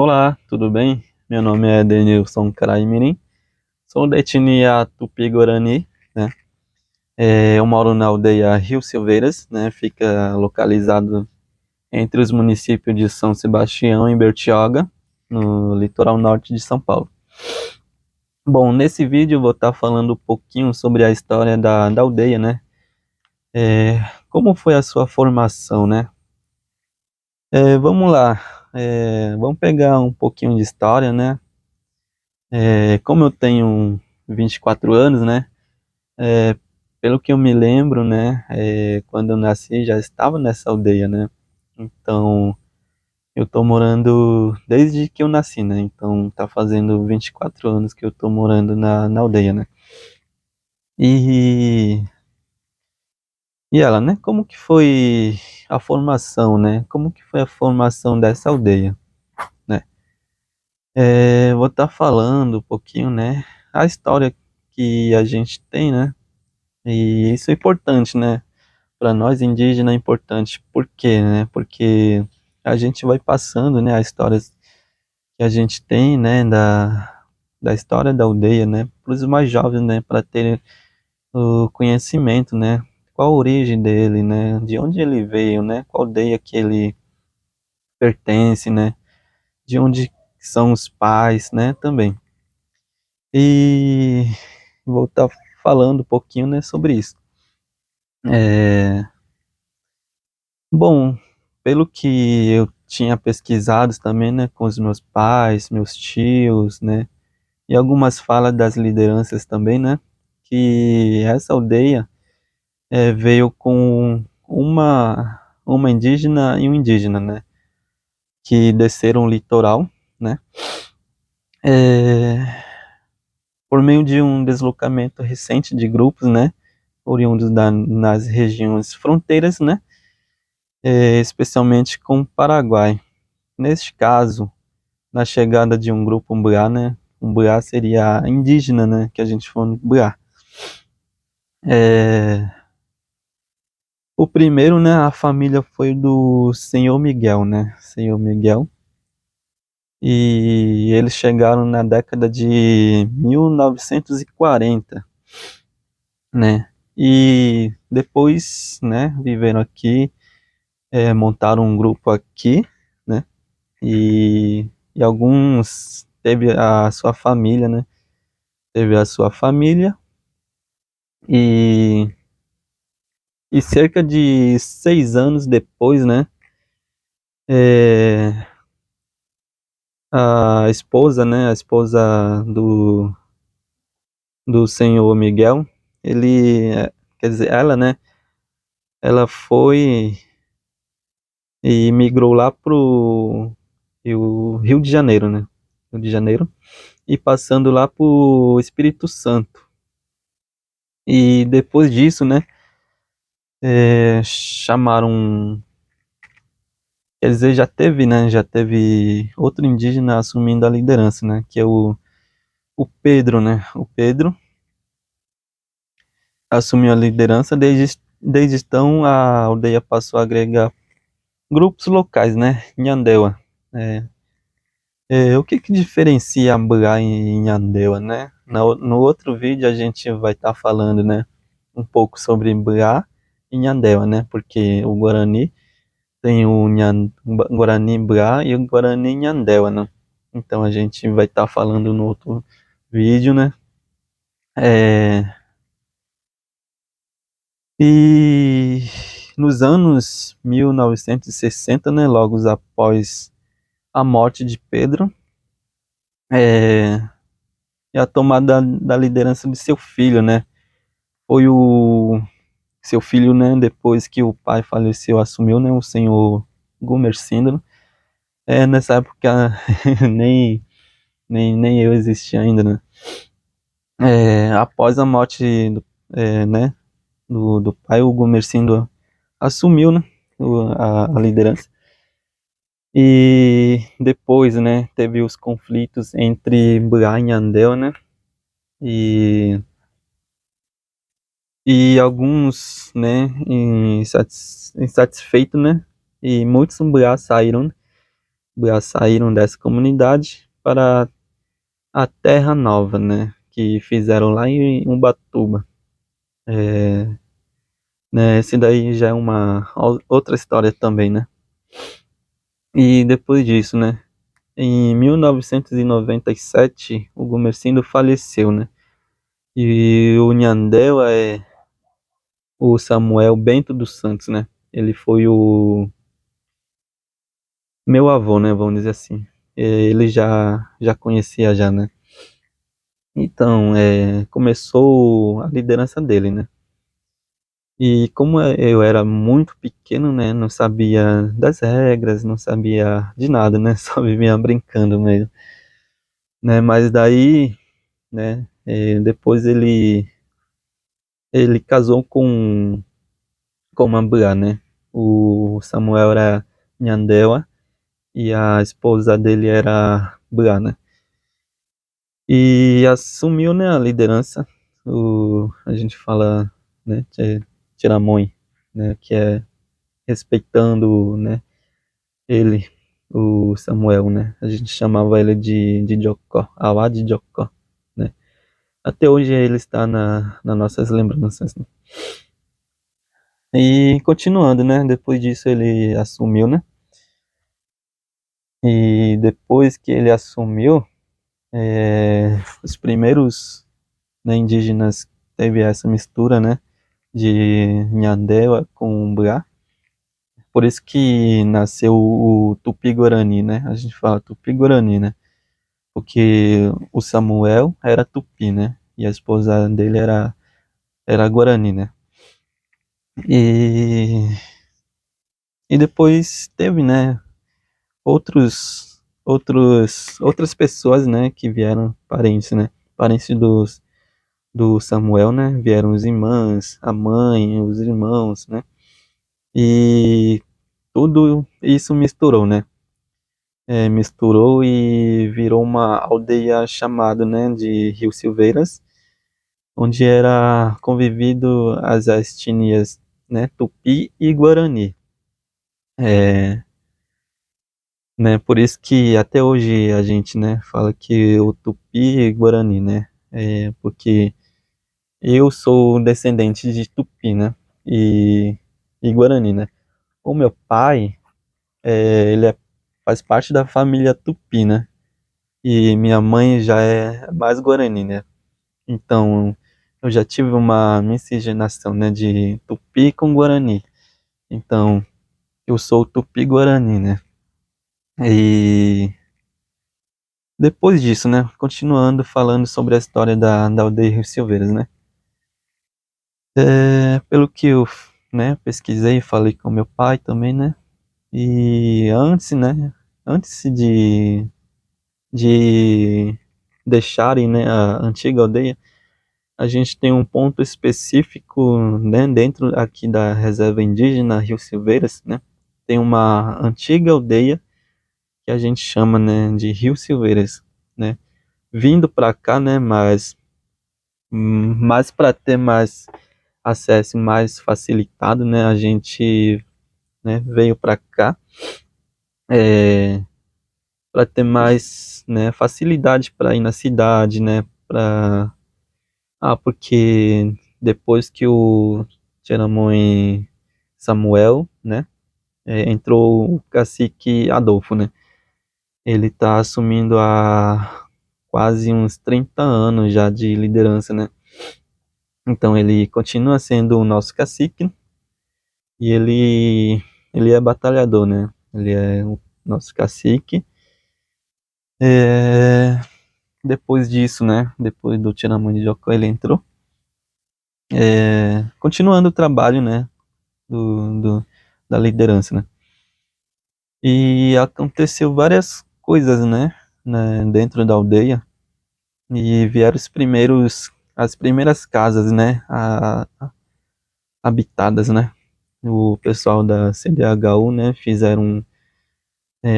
Olá, tudo bem? Meu nome é Denilson Caraimirim, sou da etnia Tupi-Guarani, né? Eu moro na aldeia Rio Silveiras, né? Fica localizado entre os municípios de São Sebastião e Bertioga, no litoral norte de São Paulo. Bom, nesse vídeo eu vou estar falando um pouquinho sobre a história da aldeia, né? É, Como foi a sua formação, né? Vamos lá, vamos pegar um pouquinho de história, né? Como eu tenho 24 anos, né? É, Pelo que eu me lembro, né? Quando eu nasci já estava nessa aldeia, né? Então, eu tô morando desde que eu nasci, né? Então, tá fazendo 24 anos que eu tô morando na aldeia, né? E, e ela, né? Como que foi a formação, né? Como que foi a formação dessa aldeia, né? Vou estar falando um pouquinho, né? A história que a gente tem, né? E isso é importante, né? Para nós indígenas é importante. Por quê, né? Porque a gente vai passando, né, as histórias que a gente tem, né, da história da aldeia, né, para os mais jovens, né, para terem o conhecimento, né, qual a origem dele, né, de onde ele veio, né, qual aldeia que ele pertence, né, de onde são os pais, né, também. E vou estar falando um pouquinho, né, sobre isso. É, Bom, pelo que eu tinha pesquisado também, né, com os meus pais, meus tios, né, e algumas falas das lideranças também, né, que essa aldeia veio com uma indígena e um indígena, né, que desceram o litoral, né, é, por meio de um deslocamento recente de grupos, né, oriundos nas regiões fronteiras, né, especialmente com o Paraguai. Neste caso, na chegada de um grupo Mbuá, né? Mbuá seria indígena, né? Que a gente chama de Mbuá. É, o primeiro, né? A família foi do Senhor Miguel, né? Senhor Miguel. E eles chegaram na década de 1940, né? E depois, né? Viveram aqui, montaram um grupo aqui, né? E alguns teve a sua família, né? Teve a sua família e, e cerca de 6 anos depois, né, é, a esposa, né, a esposa do senhor Miguel, quer dizer, ela, né, ela foi e migrou lá pro Rio de Janeiro, né, Rio de Janeiro, e passando lá pro Espírito Santo. E depois disso, né, chamaram. Quer dizer, já teve, né? Já teve outro indígena assumindo a liderança, né? Que é o Pedro, né? O Pedro assumiu a liderança. Desde então, a aldeia passou a agregar grupos locais, né? Nhandewa. É, o que que diferencia Mbá e Nhandewa, né? No outro vídeo a gente vai estar falando, né? Um pouco sobre Mbá e Nhandewa, né? Porque o Guarani tem o Guarani Mbá e o Guarani Nhandewa, né? Então a gente vai estar falando no outro vídeo, né? É, e nos anos 1960, né? Logo após a morte de Pedro, é, e a tomada da liderança de seu filho, né? Foi o seu filho, né? Depois que o pai faleceu, assumiu, né? O senhor Gumercindo. Nessa época nem nem eu existia ainda, né? Após a morte né, do pai, o Gumercindo assumiu, né, a liderança. E depois, né, teve os conflitos entre Mbá e Nhandel, né, e, e alguns, né, insatisfeitos, né, e muitos Mbá saíram, né, saíram dessa comunidade para a Terra Nova, né? Que fizeram lá em Ubatuba. É, né, esse daí já é uma outra história também, né? E depois disso, né? Em 1997, o Gumercindo faleceu, né? E o Nhandewa é o Samuel Bento dos Santos, né? Ele foi o meu avô, né? Vamos dizer assim. Ele já conhecia já, né? Então, começou a liderança dele, né? E como eu era muito pequeno, né? Não sabia das regras, não sabia de nada, né? Só vivia brincando mesmo, né? Mas daí, né? Depois ele casou com uma mulher, né? O Samuel era Nhandewa e a esposa dele era Bua, né? E assumiu, né, a liderança. A gente fala, né, Tiramões, né, que é respeitando, né, ele, o Samuel, né? A gente chamava ele de Jocó, Awa de Jocó, né? Até hoje ele está nas nossas lembranças, né? E continuando, né? Depois disso ele assumiu, né? E depois que ele assumiu, os primeiros, né, indígenas teve essa mistura, né? De Nhandewa com Bra. Por isso que nasceu o Tupi-Guarani, né? A gente fala Tupi-Guarani, né? Porque o Samuel era Tupi, né? E a esposa dele era Guarani, né? E, e depois teve, né? Outras pessoas, né? Que vieram parentes, né? Parentes do Samuel, né? Vieram os irmãs, a mãe, os irmãos, né? E tudo isso misturou, né? Misturou e virou uma aldeia chamada, né, de Rio Silveiras, onde era convivido as etnias, né, Tupi e Guarani. É, né, por isso que até hoje a gente, né, fala que o Tupi e Guarani, né, porque eu sou descendente de Tupi, né, e, e Guarani, né. O meu pai, faz parte da família Tupi, né, e minha mãe já é mais Guarani, né. Então, eu já tive uma miscigenação, né, de Tupi com Guarani. Então, eu sou Tupi-Guarani, né? E depois disso, né, continuando falando sobre a história da aldeia Rio Silveiras, né? Pelo que eu, né, pesquisei, falei com meu pai também, né? E antes, né, antes de deixarem, né, a antiga aldeia, a gente tem um ponto específico, né, dentro aqui da reserva indígena Rio Silveiras, né? Tem uma antiga aldeia que a gente chama, né, de Rio Silveiras, né? Vindo para cá, né, mais para ter mais acesso mais facilitado, né, a gente, né, veio para cá para ter mais, né, facilidade para ir na cidade, né, para porque depois que o Tiramões Samuel, né, entrou o cacique Adolfo, né? Ele tá assumindo há quase uns 30 anos já de liderança, né? Então ele continua sendo o nosso cacique e ele é batalhador, né? Ele é o nosso cacique. É, depois disso, né? Depois do Tiramões de Jocó, ele entrou. Continuando o trabalho, né? Da liderança, né? E aconteceu várias coisas, né, dentro da aldeia. E vieram as primeiras casas, né, habitadas, né. O pessoal da CDHU, né, fizeram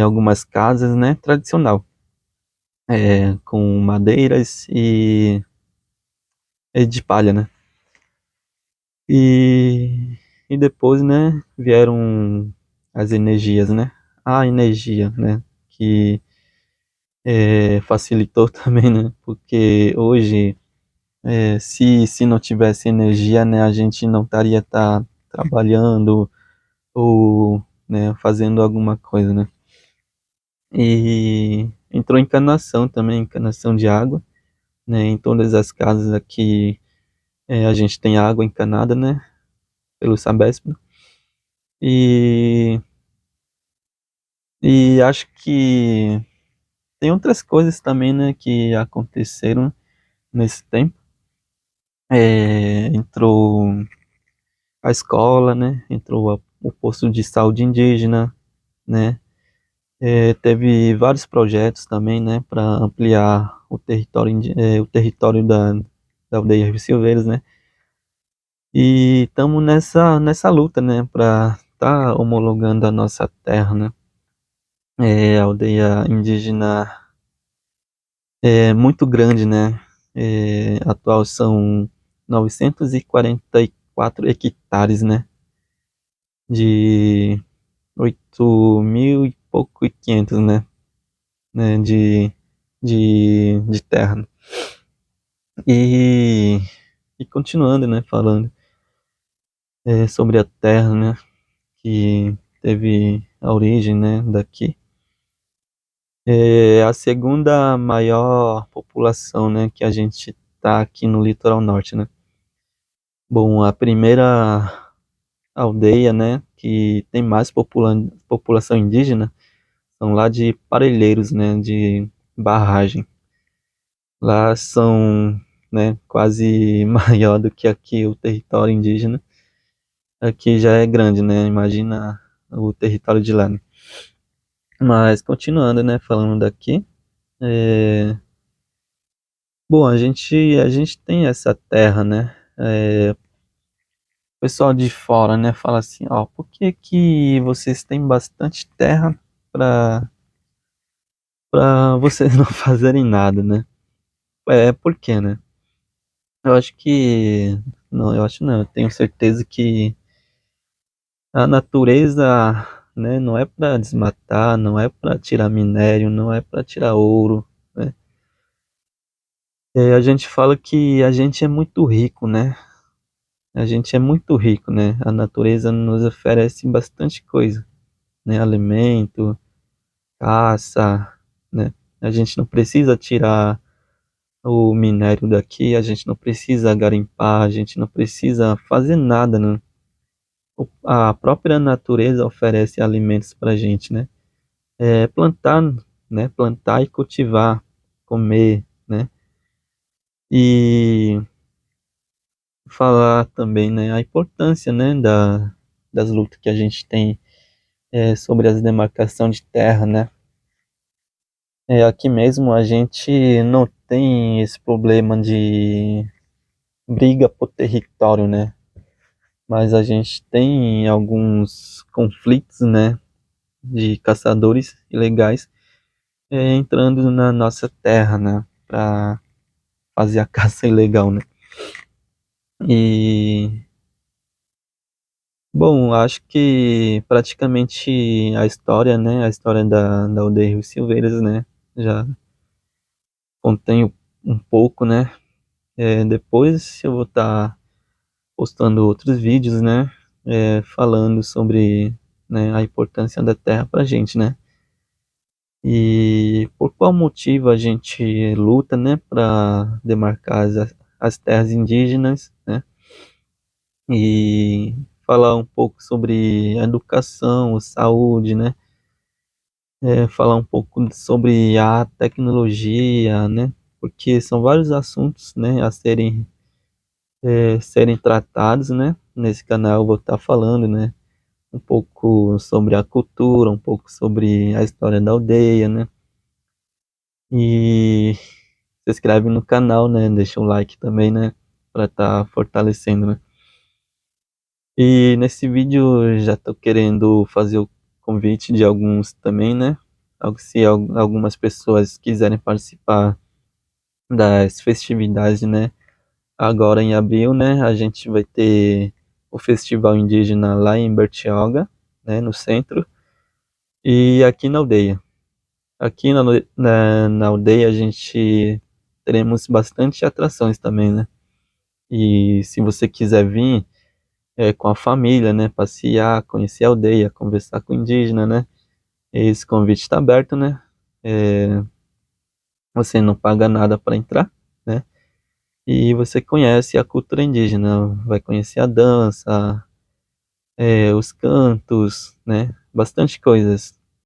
algumas casas, né, tradicional, com madeiras e de palha, né. E depois, né, vieram as energias, né, a energia, né, que facilitou também, né? Porque hoje, se não tivesse energia, né, a gente não estaria trabalhando ou, né, fazendo alguma coisa, né? E entrou encanação também, encanação de água, né? Em todas as casas aqui a gente tem água encanada, né? Pelo Sabesp. E, e acho que tem outras coisas também, né, que aconteceram nesse tempo. Entrou a escola, né? Entrou o posto de saúde indígena, né? Teve vários projetos também, né, para ampliar o território da aldeia Rio Silveiros, né? E estamos nessa luta, né, para estar homologando a nossa terra, né? A aldeia indígena é muito grande, né? Atual são 944 hectares, né? De 8.000 e pouco e 500, né? De terra. E, e continuando, né? Falando sobre a terra, né? Que teve a origem, né? Daqui. É a segunda maior população, né? Que a gente tá aqui no litoral norte, né? Bom, a primeira aldeia, né, que tem mais população indígena, são lá de Parelheiros, né, de Barragem. Lá são, né, quase maior do que aqui o território indígena. Aqui já é grande, né, imagina o território de lá, né? Mas continuando, né, falando daqui, é... bom, a gente tem essa terra, né, o pessoal de fora, né, fala assim, ó, por que que vocês têm bastante terra para vocês não fazerem nada, né? Por quê, né? Eu acho que, não, eu acho não, eu tenho certeza que a natureza, né, não é para desmatar, não é para tirar minério, não é para tirar ouro, né? A gente fala que a gente é muito rico, né? A gente é muito rico, né? A natureza nos oferece bastante coisa, né? Alimento, caça, né? A gente não precisa tirar o minério daqui, a gente não precisa garimpar, a gente não precisa fazer nada, né? A própria natureza oferece alimentos para a gente, né? Plantar, né? Plantar e cultivar, comer, né? E falar também, né? A importância, né? Das lutas que a gente tem sobre as demarcação de terra, né? Aqui mesmo a gente não tem esse problema de briga por território, né? Mas a gente tem alguns conflitos, né, de caçadores ilegais entrando na nossa terra, né, para fazer a caça ilegal, né. E, bom, acho que praticamente a história, né, a história da aldeia Rio Silveiras, né, já contém um pouco, né. Depois eu vou estar postando outros vídeos, né, falando sobre, né, a importância da terra pra gente, né. E por qual motivo a gente luta, né, para demarcar as terras indígenas, né? E falar um pouco sobre educação, saúde, né? Falar um pouco sobre a tecnologia, né? Porque são vários assuntos, né, a serem tratados, né? Nesse canal eu vou estar falando, né? Um pouco sobre a cultura, um pouco sobre a história da aldeia, né? E se inscreve no canal, né? Deixa um like também, né? Pra tá fortalecendo, né? E nesse vídeo eu já tô querendo fazer o convite de alguns também, né? Se algumas pessoas quiserem participar das festividades, né? Agora em abril, né? A gente vai ter o Festival Indígena lá em Bertioga, né? No centro. E aqui na aldeia. Aqui na aldeia a gente teremos bastante atrações também, né? E se você quiser vir com a família, né? Passear, conhecer a aldeia, conversar com o indígena, né? Esse convite está aberto, né? É, você não paga nada para entrar, né? E você conhece a cultura indígena, vai conhecer a dança, os cantos, né? Bastante coisas.